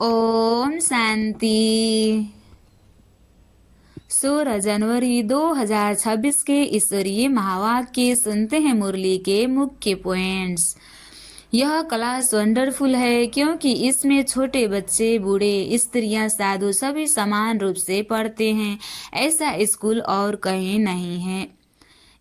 ओम शांति। 16 जनवरी 2026 के ईश्वरीय महावाक्य सुनते हैं। मुरली के मुख्य पॉइंट्स। यह क्लास वंडरफुल है क्योंकि इसमें छोटे बच्चे, बूढ़े, स्त्रियां, साधु सभी समान रूप से पढ़ते हैं। ऐसा स्कूल और कहीं नहीं है।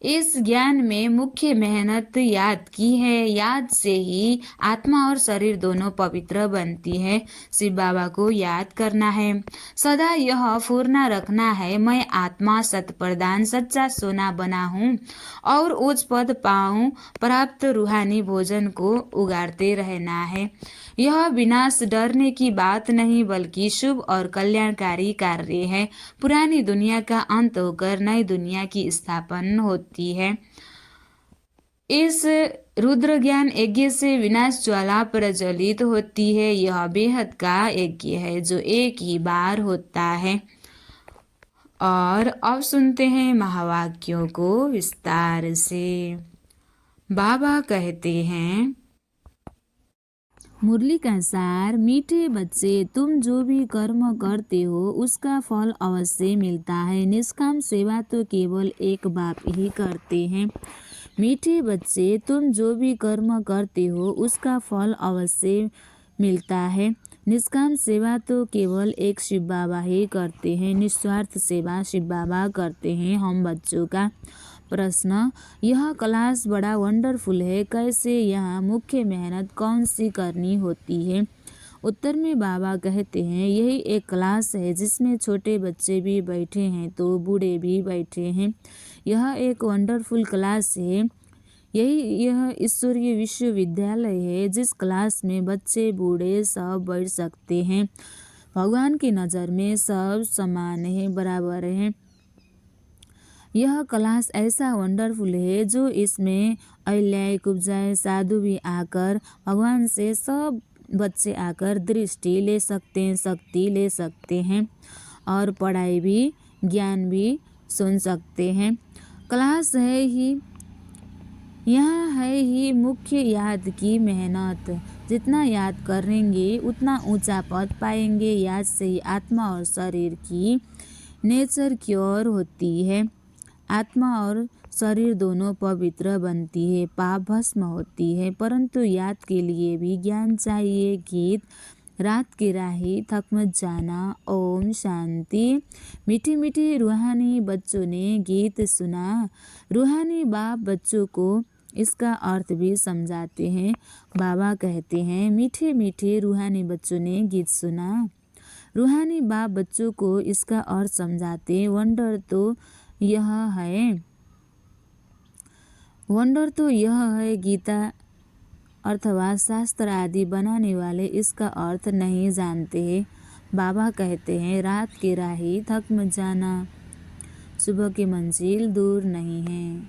इस ज्ञान में मुख्य मेहनत याद की है। याद से ही आत्मा और शरीर दोनों पवित्र बनती है। शिव बाबा को याद करना है। सदा यह फूरना रखना है, मैं आत्मा सतप्रदान सच्चा सोना बना हूँ और उच्च पद पाऊँ। प्राप्त रूहानी भोजन को उगाड़ते रहना है। यह विनाश डरने की बात नहीं बल्कि शुभ और कल्याणकारी कार्य है। पुरानी दुनिया का अंत होकर नई दुनिया की स्थापना होती है। इस रुद्र ज्ञान यज्ञ से विनाश ज्वाला प्रज्वलित होती है। यह बेहद का यज्ञ है जो एक ही बार होता है। और अब सुनते हैं महावाक्यों को विस्तार से। बाबा कहते हैं, मुरली का सार, मीठे बच्चे, तुम जो भी कर्म करते हो उसका फल अवश्य मिलता है। निष्काम सेवा तो केवल एक बाप ही करते हैं। मीठे बच्चे, तुम जो भी कर्म करते हो उसका फल अवश्य मिलता है। निष्काम सेवा तो केवल एक शिव बाबा ही करते हैं। निस्वार्थ सेवा शिव बाबा करते हैं। हम बच्चों का प्रश्न, यह क्लास बड़ा वंडरफुल है, कैसे यहाँ मुख्य मेहनत कौन सी करनी होती है? उत्तर में बाबा कहते हैं, यही एक क्लास है जिसमें छोटे बच्चे भी बैठे हैं तो बूढ़े भी बैठे हैं। यह एक वंडरफुल क्लास है। यह ईश्वरीय विश्वविद्यालय है जिस क्लास में बच्चे बूढ़े सब बैठ सकते हैं। भगवान की नज़र में सब समान है, बराबर है। यह क्लास ऐसा वंडरफुल है जो इसमें अहिल्याएं, कुब्जाएं, साधु भी आकर भगवान से सब बच्चे आकर दृष्टि ले सकते हैं, शक्ति ले सकते हैं और पढ़ाई भी, ज्ञान भी सुन सकते हैं। क्लास है ही, यहाँ है ही मुख्य याद की मेहनत। जितना याद करेंगे उतना ऊंचा पद पाएंगे। याद से ही आत्मा और शरीर की नेचर क्योर होती है। आत्मा और शरीर दोनों पवित्र बनती है, पाप भस्म होती है। परंतु याद के लिए भी ज्ञान चाहिए। गीत, रात की राही, थक मत जाना। ओम शांति। मीठे मीठे रूहानी बच्चों ने गीत सुना। रूहानी बाप बच्चों को इसका अर्थ भी समझाते हैं। बाबा कहते हैं, मीठे मीठे रूहानी बच्चों ने गीत सुना। रूहानी बाप बच्चों को इसका अर्थ समझाते। वंडर तो यह है, वंडर तो यह है, गीता अथवा शास्त्र आदि बनाने वाले इसका अर्थ नहीं जानते हैं। बाबा कहते हैं, रात की राही, थक मत जाना, सुबह की मंजिल दूर नहीं है।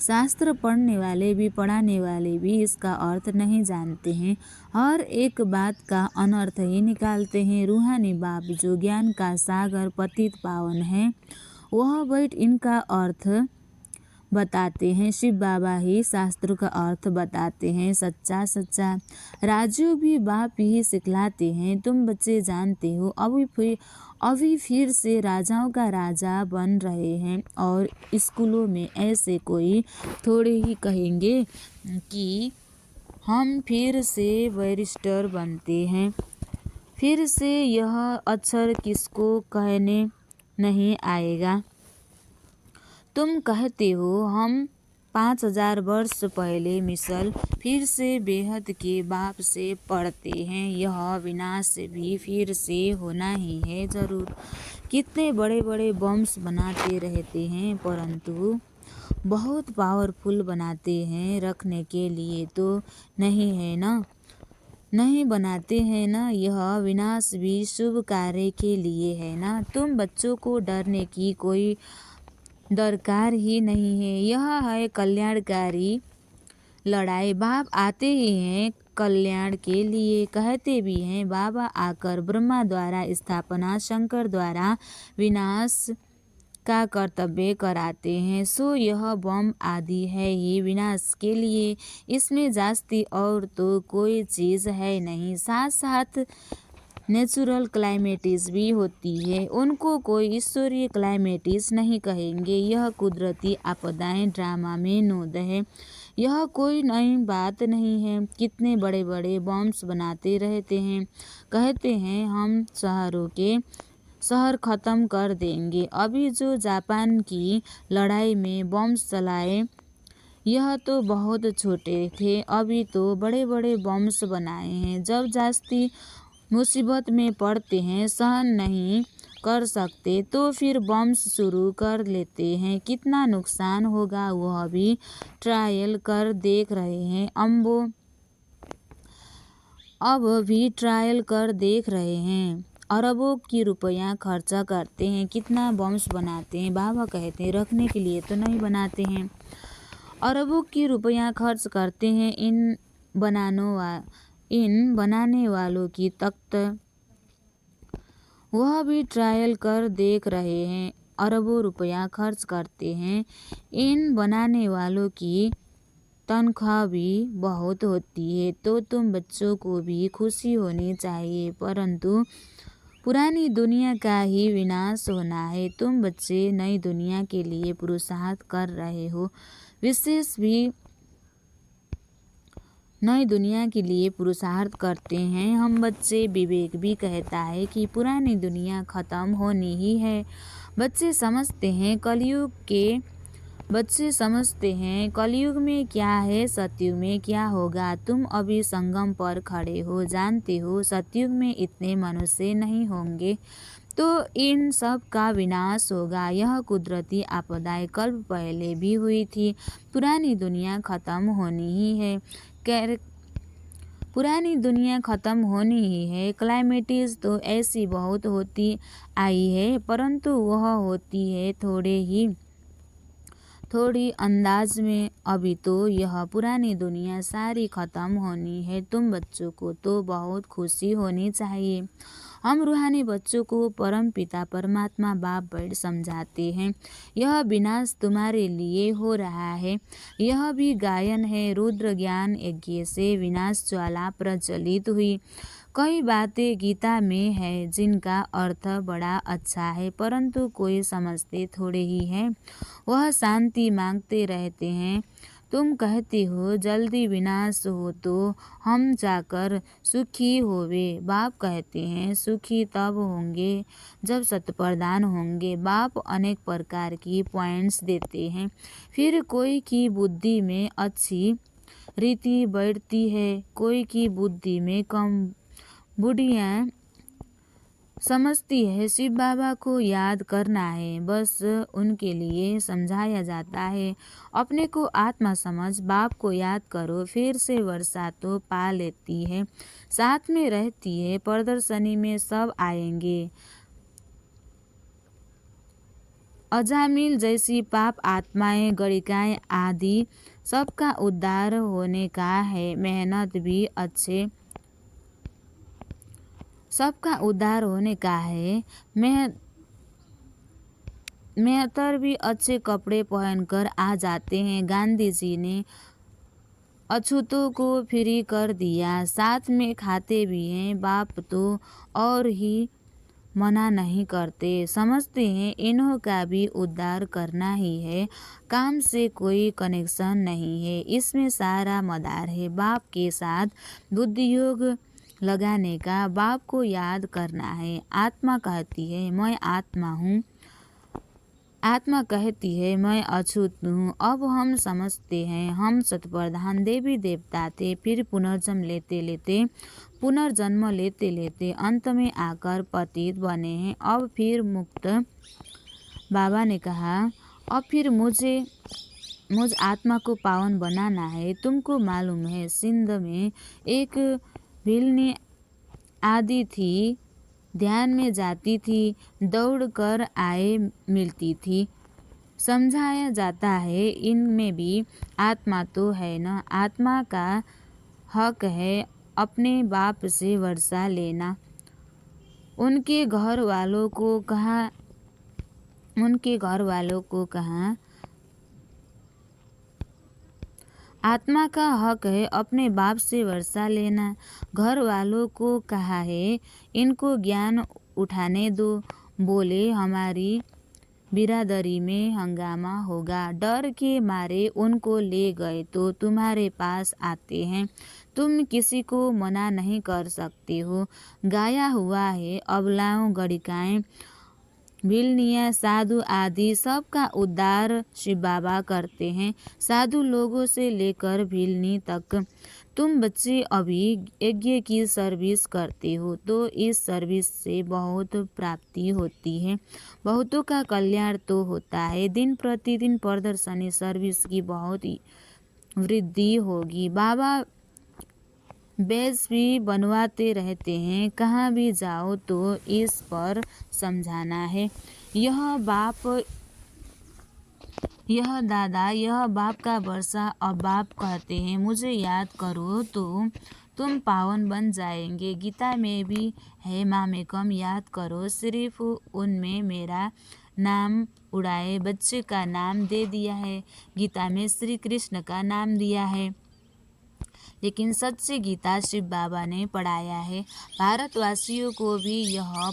शास्त्र पढ़ने वाले भी पढ़ाने वाले भी इसका अर्थ नहीं जानते हैं, हर एक बात का अनर्थ ही निकालते हैं। रूहानी बाप जो ज्ञान का सागर पतित पावन है वह बैठ इनका अर्थ बताते हैं। शिव बाबा ही शास्त्र का अर्थ बताते हैं। सच्चा सच्चा राजू भी बाप ही सिखलाते हैं। तुम बच्चे जानते हो, अभी फिर से राजाओं का राजा बन रहे हैं और स्कूलों में ऐसे कोई थोड़े ही कहेंगे कि हम फिर से बैरिस्टर बनते हैं। फिर से यह अक्षर किसको कहने नहीं आएगा। तुम कहते हो हम 5000 वर्ष पहले मिसल फिर से बेहद के बाप से पढ़ते हैं। यह विनाश भी फिर से होना ही है जरूर। कितने बड़े बड़े बम्स बनाते रहते हैं परंतु बहुत पावरफुल बनाते हैं। रखने के लिए तो नहीं है ना, नहीं बनाते हैं ना। यह विनाश भी शुभ कार्य के लिए है ना। तुम बच्चों को डरने की कोई दरकार ही नहीं है। यह है कल्याणकारी लड़ाई। बाप आते ही हैं कल्याण के लिए, कहते भी हैं। बाबा आकर ब्रह्मा द्वारा स्थापना, शंकर द्वारा विनाश का कर्तव्य कराते हैं। सो यह बम आदि है ही विनाश के लिए, इसमें जास्ती और तो कोई चीज़ है नहीं। साथ साथ नेचुरल क्लाइमेटिस भी होती है। उनको कोई ईश्वरीय क्लाइमेटिस नहीं कहेंगे। यह कुदरती आपदाएं ड्रामा में नोद है। यह कोई नई बात नहीं है। कितने बड़े बड़े बॉम्ब्स बनाते रहते हैं, कहते हैं हम शहर ख़त्म कर देंगे। अभी जो जापान की लड़ाई में बॉम्ब्स चलाए, यह तो बहुत छोटे थे, अभी तो बड़े बड़े बॉम्ब्स बनाए हैं। जब जास्ती मुसीबत में पड़ते हैं, सहन नहीं कर सकते, तो फिर बॉम्ब्स शुरू कर लेते हैं। कितना नुकसान होगा वह भी ट्रायल कर देख रहे हैं। अब भी ट्रायल कर देख रहे हैं। अरबों की रुपया खर्च करते हैं, कितना बॉम्ब्स बनाते हैं। बाबा कहते हैं रखने के लिए तो नहीं बनाते हैं। अरबों की रुपया खर्च करते हैं इन बनाने वालों की तख्त, वह भी ट्रायल कर देख रहे हैं। अरबों रुपया खर्च करते हैं इन बनाने वालों की तनख्वाह भी बहुत होती है। तो तुम बच्चों को भी खुशी होनी चाहिए, परंतु पुरानी दुनिया का ही विनाश होना है। तुम बच्चे नई दुनिया के लिए पुरुषार्थ कर रहे हो, विशेष भी नई दुनिया के लिए पुरुषार्थ करते हैं हम बच्चे। विवेक भी कहता है कि पुरानी दुनिया खत्म होनी ही है। बच्चे समझते हैं कलयुग में क्या है, सतयुग में क्या होगा। तुम अभी संगम पर खड़े हो, जानते हो सतयुग में इतने मनुष्य नहीं होंगे, तो इन सब का विनाश होगा। यह कुदरती आपदाएं कल्प पहले भी हुई थी। पुरानी दुनिया खत्म होनी ही है। पुरानी दुनिया ख़त्म होनी ही है। क्लाइमेटिस तो ऐसी बहुत होती आई है, परंतु वह होती है थोड़ी अंदाज में। अभी तो यह पुरानी दुनिया सारी ख़त्म होनी है। तुम बच्चों को तो बहुत खुशी होनी चाहिए। हम रूहानी बच्चों को परम पिता परमात्मा बाप बैठ समझाते हैं, यह विनाश तुम्हारे लिए हो रहा है। यह भी गायन है। रुद्र ज्ञान यज्ञ से विनाश ज्वाला प्रज्वलित हुई। कई बातें गीता में है जिनका अर्थ बड़ा अच्छा है, परंतु कोई समझते थोड़े ही हैं। वह शांति मांगते रहते हैं। तुम कहते हो जल्दी विनाश हो तो हम जाकर सुखी होवे। बाप कहते हैं सुखी तब होंगे जब सतप्रधान होंगे। बाप अनेक प्रकार की पॉइंट्स देते हैं। फिर कोई की बुद्धि में अच्छी रीति बैठती है, कोई की बुद्धि में कम बुढ़ियाँ समझती है। शिव बाबा को याद करना है, बस उनके लिए समझाया जाता है। अपने को आत्मा समझ, बाप को याद करो। फिर से वर्षा तो पा लेती है, साथ में रहती है। प्रदर्शनी में सब आएंगे। अजामिल जैसी पाप आत्माएं, गणिकाएं आदि सबका उद्धार होने का है। सबका उद्धार होने का है। मेहतर भी अच्छे कपड़े पहनकर आ जाते हैं। गांधी जी ने अछूतों को फ्री कर दिया, साथ में खाते भी हैं। बाप तो और ही मना नहीं करते, समझते हैं इन्हों का भी उद्धार करना ही है। काम से कोई कनेक्शन नहीं है, इसमें सारा मदार है बाप के साथ बुद्धि योग लगाने का। बाप को याद करना है। आत्मा कहती है मैं आत्मा हूँ, आत्मा कहती है मैं अछूत हूँ। अब हम समझते हैं हम सतप्रधान देवी देवता थे, फिर पुनर्जन्म लेते लेते अंत में आकर पतित बने हैं, अब फिर मुक्त। बाबा ने कहा अब फिर मुझ आत्मा को पावन बनाना है। तुमको मालूम है सिंध में एक भिलनी आदि थी, ध्यान में जाती थी, दौड़ कर आए मिलती थी। समझाया जाता है इनमें भी आत्मा तो है न, आत्मा का हक है अपने बाप से वर्षा लेना। उनके घर वालों को कहा आत्मा का हक है अपने बाप से वर्षा लेना। घर वालों को कहा है इनको ज्ञान उठाने दो। बोले हमारी बिरादरी में हंगामा होगा। डर के मारे उनको ले गए तो तुम्हारे पास आते हैं। तुम किसी को मना नहीं कर सकते हो। गाया हुआ है अबलाओं गणिकाएं भिलनिया साधु आदि सबका उद्धार शिव बाबा करते हैं। साधु लोगों से लेकर भिलनी तक। तुम बच्चे अभी यज्ञ की सर्विस करते हो तो इस सर्विस से बहुत प्राप्ति होती है। बहुतों का कल्याण तो होता है। दिन प्रतिदिन प्रदर्शनी सर्विस की बहुत वृद्धि होगी। बाबा बैज भी बनवाते रहते हैं। कहाँ भी जाओ तो इस पर समझाना है। यह बाप यह दादा यह बाप का वर्षा। अब बाप कहते हैं मुझे याद करो तो तुम पावन बन जाएंगे। गीता में भी है मामेकम याद करो। सिर्फ उनमें मेरा नाम उड़ाए बच्चे का नाम दे दिया है। गीता में श्री कृष्ण का नाम दिया है लेकिन सच्ची गीता शिव बाबा ने पढ़ाया है। भारतवासियों को भी यह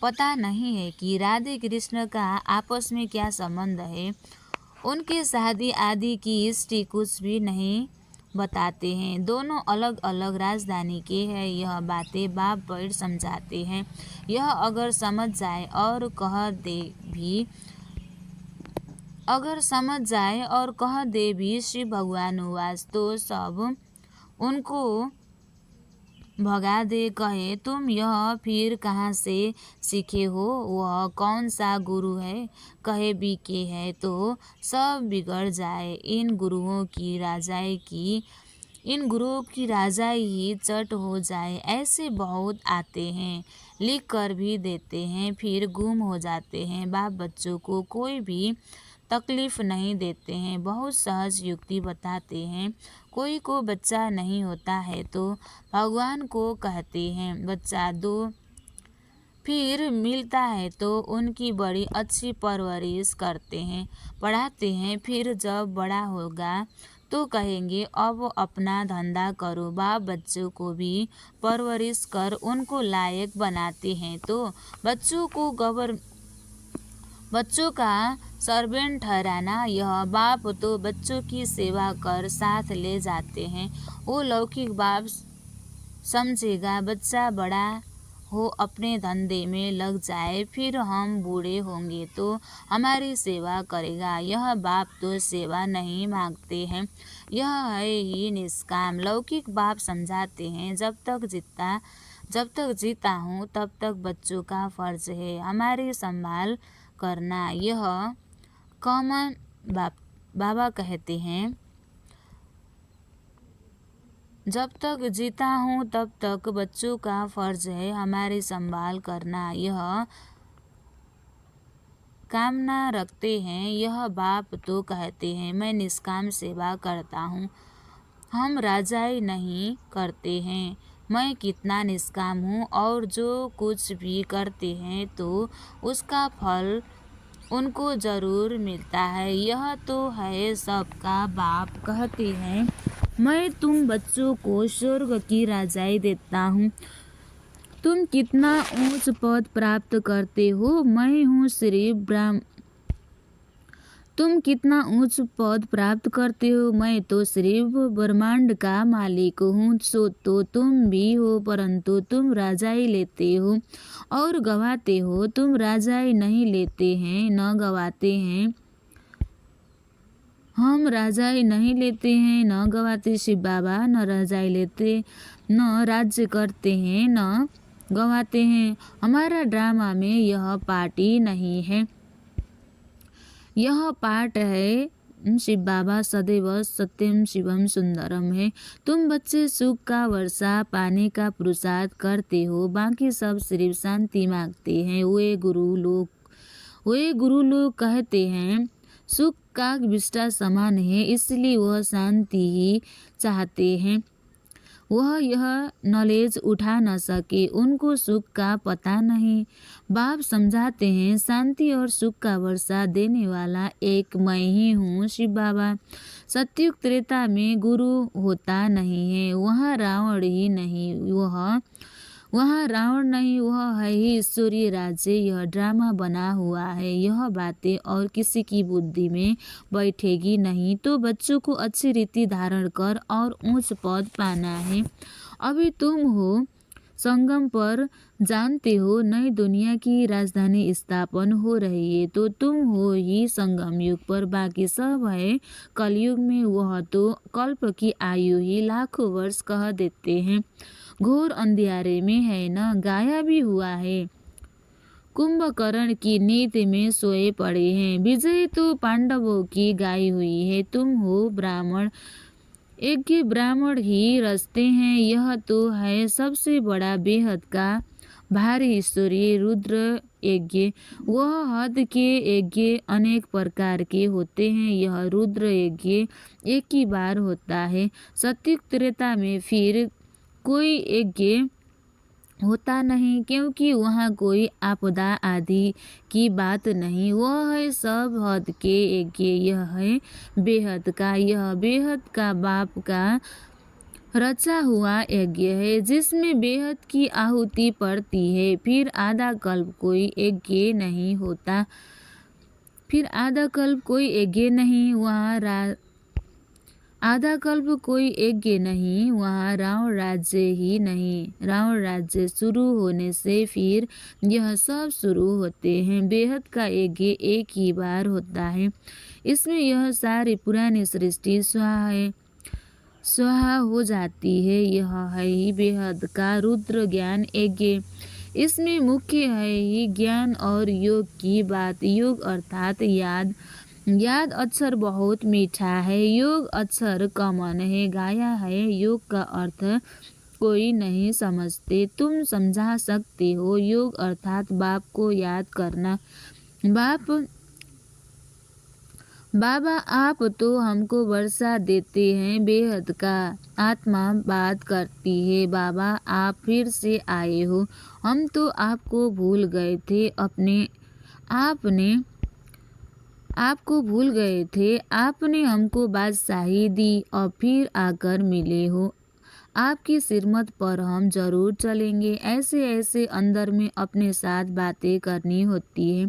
पता नहीं है कि राधे कृष्ण का आपस में क्या संबंध है। उनके शादी आदि की हिस्ट्री कुछ भी नहीं बताते हैं। दोनों अलग अलग राजधानी के हैं। यह बातें बाप बड़ समझाते हैं। यह अगर समझ जाए और कह दे भी श्री भगवान उवास तो सब उनको भगा दे। कहे तुम यह फिर कहाँ से सीखे हो। वह कौन सा गुरु है। कहे बीके है तो सब बिगड़ जाए। इन गुरुओं की राजाई ही चट हो जाए। ऐसे बहुत आते हैं लिख कर भी देते हैं फिर गुम हो जाते हैं। बाप बच्चों को कोई भी तकलीफ नहीं देते हैं। बहुत सहज युक्ति बताते हैं। कोई को बच्चा नहीं होता है तो भगवान को कहते हैं बच्चा दो। फिर मिलता है तो उनकी बड़ी अच्छी परवरिश करते हैं पढ़ाते हैं। फिर जब बड़ा होगा तो कहेंगे अब अपना धंधा करो। बाप बच्चों को भी परवरिश कर उनको लायक बनाते हैं तो बच्चों का सर्वेंट ठहराना। यह बाप तो बच्चों की सेवा कर साथ ले जाते हैं। वो लौकिक बाप समझेगा बच्चा बड़ा हो अपने धंधे में लग जाए फिर हम बूढ़े होंगे तो हमारी सेवा करेगा। यह बाप तो सेवा नहीं मांगते हैं। यह है ही निष्काम। लौकिक बाप समझाते हैं जब तक जीता हूँ तब तक बच्चों का फर्ज है हमारी संभाल करना। यह कॉमन बाबा कहते हैं जब तक जीता हूँ तब तक बच्चों का फर्ज है हमारी संभाल करना। यह कामना रखते हैं। यह बाप तो कहते हैं मैं निष्काम सेवा करता हूँ। हम राजाई नहीं करते हैं। मैं कितना निष्काम हूँ और जो कुछ भी करते हैं तो उसका फल उनको जरूर मिलता है। यह तो है सबका बाप कहते हैं मैं तुम बच्चों को स्वर्ग की राजाई देता हूँ। तुम कितना ऊंच पद प्राप्त करते हो। मैं हूँ तुम कितना ऊंच पद प्राप्त करते हो। मैं तो सिर्फ ब्रह्मांड का मालिक हूँ। सो तो तुम भी हो परंतु तुम राजाई लेते हो और गवाते हो। तुम राजाई नहीं लेते हैं न गवाते हैं। हम राजाई नहीं लेते हैं न गवाते। शिव बाबा न राजाई लेते न राज्य करते हैं न गवाते हैं। हमारा ड्रामा में यह पार्टी नहीं है। यह पाठ है शिव बाबा सदैव सत्यम शिवम सुंदरम है। तुम बच्चे सुख का वर्षा पाने का पुरुषार्थ करते हो। बाकी सब सिर्फ शांति मांगते हैं। वे गुरु लोग कहते हैं सुख का विष्टा समान है इसलिए वह शांति ही चाहते हैं। वह यह नॉलेज उठा न सके, उनको सुख का पता नहीं। बाप समझाते हैं, शांति और सुख का वर्षा देने वाला एक मैं ही हूँ, शिव बाबा। सतयुग त्रेता में गुरु होता नहीं है, वहाँ रावण ही नहीं, वहाँ रावण नहीं, वह है ही ईश्वरीय राज्य। यह ड्रामा बना हुआ है, यह बातें और किसी की बुद्धि में बैठेगी नहीं। तो बच्चों को अच्छी रीति धारण कर और ऊंच पद पाना है। अभी तुम हो संगम पर, जानते हो नई दुनिया की राजधानी स्थापन हो रही है, तो तुम हो ही संगम युग पर, बाकी सब है कलयुग में। वह तो कल्प की आयु ही लाखों वर्ष कह देते हैं, घोर अंधियारे में है न, गाया भी हुआ है। कुंभकर्ण की नीति में सोए पड़े हैं, विजय तो पांडवों की गाई हुई है। तुम हो ब्राह्मण, एक ब्राह्मण ही रचते हैं, यह तो है सबसे बड़ा बेहद का भारी ईश्वरीय रुद्र यज्ञ। वह हद के यज्ञ अनेक प्रकार के होते हैं, यह रुद्र यज्ञ एक ही बार होता है। सतयुग त्रेता में फिर कोई यज्ञ होता नहीं, क्योंकि वहाँ कोई आपदा आदि की बात नहीं। वह है सब हद के यज्ञ, यह है बेहद का, यह बेहद का बाप का रचा हुआ यज्ञ है, जिसमें बेहद की आहुति पड़ती है। फिर आधा कल्प कोई यज्ञ नहीं होता, फिर आधा कल्प कोई यज्ञ नहीं, वहाँ आधा कल्प कोई यज्ञ नहीं, वहाँ रावण राज्य ही नहीं। रावण राज्य शुरू होने से फिर यह सब शुरू होते हैं। बेहद का यज्ञ एक ही बार होता है, इसमें यह सारी पुरानी सृष्टि स्वाहा हो जाती है। यह है ही बेहद का रुद्र ज्ञान यज्ञ, इसमें मुख्य है ही ज्ञान और योग की बात। योग अर्थात याद अक्षर बहुत मीठा है, योग अक्षर कॉमन है, गाया है। योग का अर्थ कोई नहीं समझते, तुम समझा सकते हो। योग अर्थात बाप को याद करना। बाबा आप तो हमको वर्षा देते हैं, बेहद का आत्मा बात करती है। बाबा आप फिर से आए हो, हम तो आपको भूल गए थे, आपको भूल गए थे, आपने हमको बादशाही दी और फिर आकर मिले हो। आपकी सिरमत पर हम जरूर चलेंगे। ऐसे ऐसे अंदर में अपने साथ बातें करनी होती है।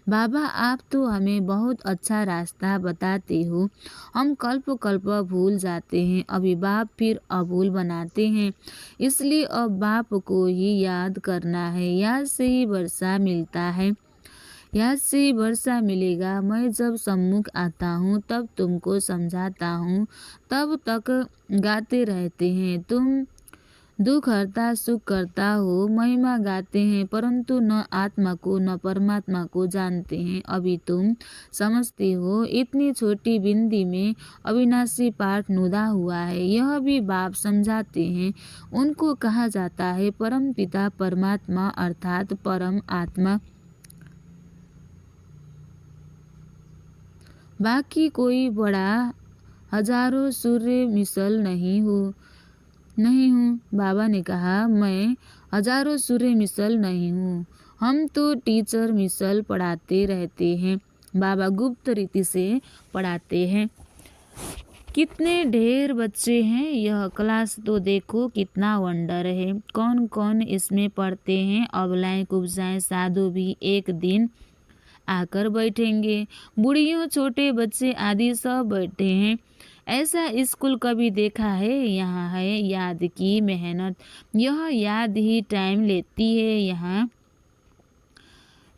बाबा आप तो हमें बहुत अच्छा रास्ता बताते हो, हम कल्प कल्प भूल जाते हैं, अभी बाप फिर अभूल बनाते हैं। इसलिए अब बाप को ही याद करना है, याद से ही वर्षा मिलता है, याद से ही वर्षा मिलेगा। मैं जब सम्मुख आता हूँ तब तुमको समझाता हूँ, तब तक गाते रहते हैं। तुम दुख हरता सुख करता हो, महिमा गाते हैं, परंतु न आत्मा को न परमात्मा को जानते हैं। अभी तुम समझते हो, इतनी छोटी बिंदी में अविनाशी पाठ नुदा हुआ है, यह भी बाप समझाते हैं। उनको कहा जाता है परम पिता परमात्मा अर्थात परम आत्मा। बाकी कोई बड़ा हजारों सूर्य मिसल नहीं हूँ। बाबा ने कहा, मैं हजारों सूर्य मिसल नहीं हूँ, हम तो टीचर मिसल पढ़ाते रहते हैं। बाबा गुप्त रीति से पढ़ाते हैं। कितने ढेर बच्चे हैं, यह क्लास तो देखो कितना वंडर है। कौन कौन इसमें पढ़ते हैं, अबलाएं कुब्जाएं साधु भी एक दिन आकर बैठेंगे, बुढ़ियों छोटे बच्चे आदि सब बैठे हैं। ऐसा स्कूल कभी देखा है? यहाँ है याद की मेहनत, यह याद ही टाइम लेती है। यहाँ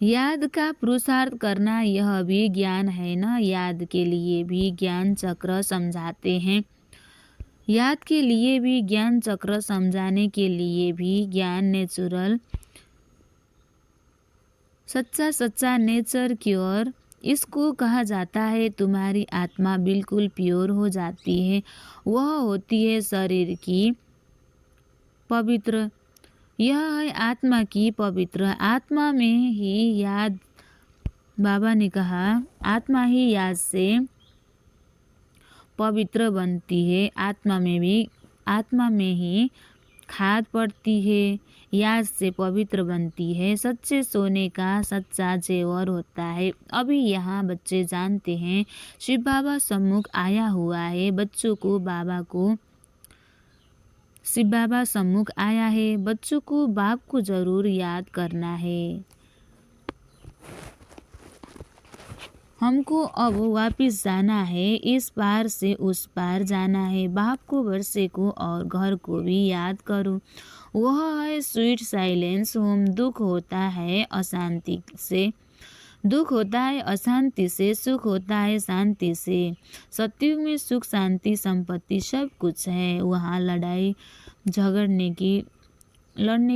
याद का पुरुषार्थ करना, यह भी ज्ञान है ना। याद के लिए भी ज्ञान चक्र समझाते हैं, याद के लिए भी ज्ञान चक्र, समझाने के लिए भी ज्ञान नेचुरल, सच्चा नेचर क्योर। इसको कहा जाता है तुम्हारी आत्मा बिल्कुल प्योर हो जाती है, वह होती है शरीर की पवित्र। यह है आत्मा की पवित्र, आत्मा में ही याद, बाबा ने कहा आत्मा ही याद से पवित्र बनती है। आत्मा में भी आत्मा में ही खाद पड़ती है, याद से पवित्र बनती है। सच्चे सोने का सच्चा जेवर होता है। अभी यहाँ बच्चे जानते हैं शिव बाबा सम्मुख आया हुआ है। बच्चों को शिव बाबा सम्मुख आया है। बच्चों को बाप को जरूर याद करना है। हमको अब वापिस जाना है, इस पार से उस पार जाना है। बाप को, वर्षे को और घर को भी याद करो। वह है स्वीट साइलेंस होम। दुख होता है अशांति से, सुख होता है शांति से। सतयुग में सुख, शांति, संपत्ति सब कुछ है। वहाँ लड़ने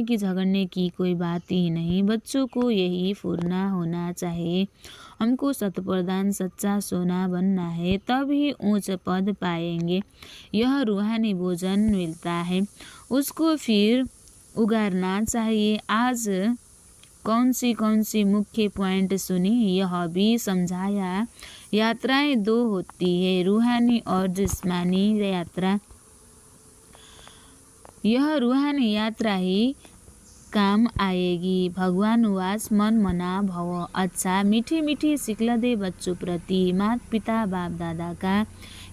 की झगड़ने की कोई बात ही नहीं। बच्चों को यही फुरना होना चाहिए। हमको शतप्रधान सच्चा सोना बनना है, तभी ऊंच पद पाएंगे। यह रूहानी भोजन मिलता है, उसको फिर उगारना चाहिए। आज कौन सी मुख्य पॉइंट सुनी, यह भी समझाया। यात्राएं दो होती है, रूहानी और जिस्मानी यात्रा। यह रूहानी यात्रा ही काम आएगी। भगवान वास मन मना भव। अच्छा, मीठी मीठी सिखलदे बच्चों प्रति माता पिता बाप दादा का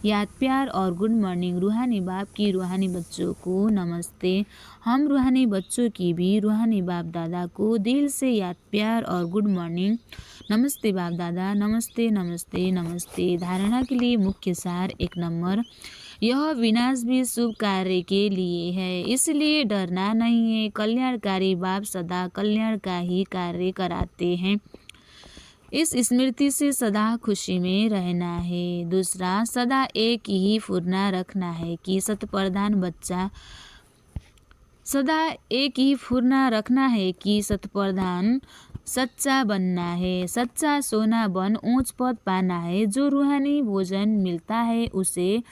याद, प्यार और गुड मॉर्निंग। रूहानी बाप की रूहानी बच्चों को नमस्ते। हम रूहानी बच्चों की भी रूहानी बाप दादा को दिल से याद, प्यार और गुड मॉर्निंग। नमस्ते बाप दादा, नमस्ते नमस्ते नमस्ते। धारणा के लिए मुख्य सार 1 नंबर, यह विनाश भी शुभ कार्य के लिए है, इसलिए डरना नहीं है। कल्याणकारी बाप सदा कल्याण का ही कार्य कराते हैं। इस स्मृति से सदा खुशी में रहना है। दूसरा, सदा एक ही फुरना रखना है कि शतप्रधान सच्चा बनना है। सच्चा सोना बन ऊंच पद पाना है। जो रूहानी भोजन मिलता है उसे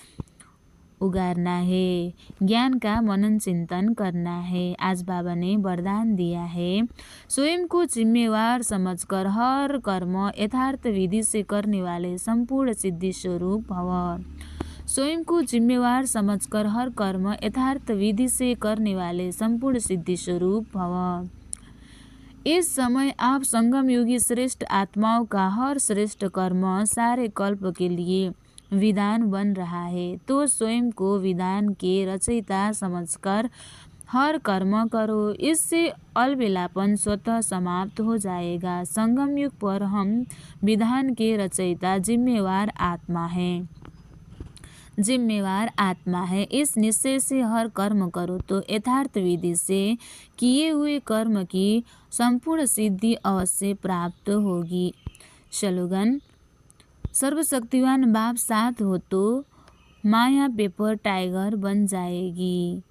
उगारना है। ज्ञान का मनन चिंतन करना है। आज बाबा ने वरदान दिया है, स्वयं को जिम्मेवार समझकर हर कर्म यथार्थ विधि से करने वाले संपूर्ण सिद्धि स्वरूप भव। स्वयं को जिम्मेवार समझकर हर कर्म यथार्थ विधि से करने वाले संपूर्ण सिद्धि स्वरूप भव। इस समय आप संगम युगी श्रेष्ठ आत्माओं का हर श्रेष्ठ कर्म सारे कल्प के लिए विधान बन रहा है, तो स्वयं को विधान के रचयिता समझकर हर कर्म करो। इससे अलबेलापन स्वतः समाप्त हो जाएगा। संगम युग पर हम विधान के रचयिता जिम्मेवार आत्मा है। इस निश्चय से हर कर्म करो तो यथार्थ विधि से किए हुए कर्म की संपूर्ण सिद्धि अवश्य प्राप्त होगी। स्लोगन, सर्वशक्तिवान बाप साथ हो तो माया पेपर टाइगर बन जाएगी।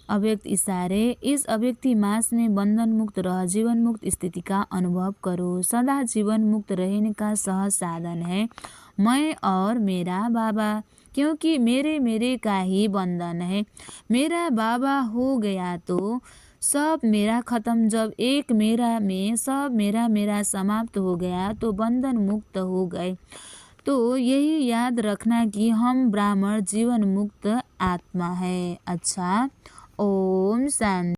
अव्यक्त इशारे, इस अव्यक्ति मास में बंधन मुक्त रह जीवन मुक्त स्थिति का अनुभव करो। सदा जीवन मुक्त रहने का सहज साधन है मैं और मेरा बाबा, क्योंकि मेरे का ही बंधन है। मेरा बाबा हो गया तो सब मेरा खत्म। जब एक मेरा में सब मेरा समाप्त हो गया तो बंधन मुक्त हो गए। तो यही याद रखना कि हम ब्राह्मण जीवन मुक्त आत्मा है। अच्छा, ओम शांति।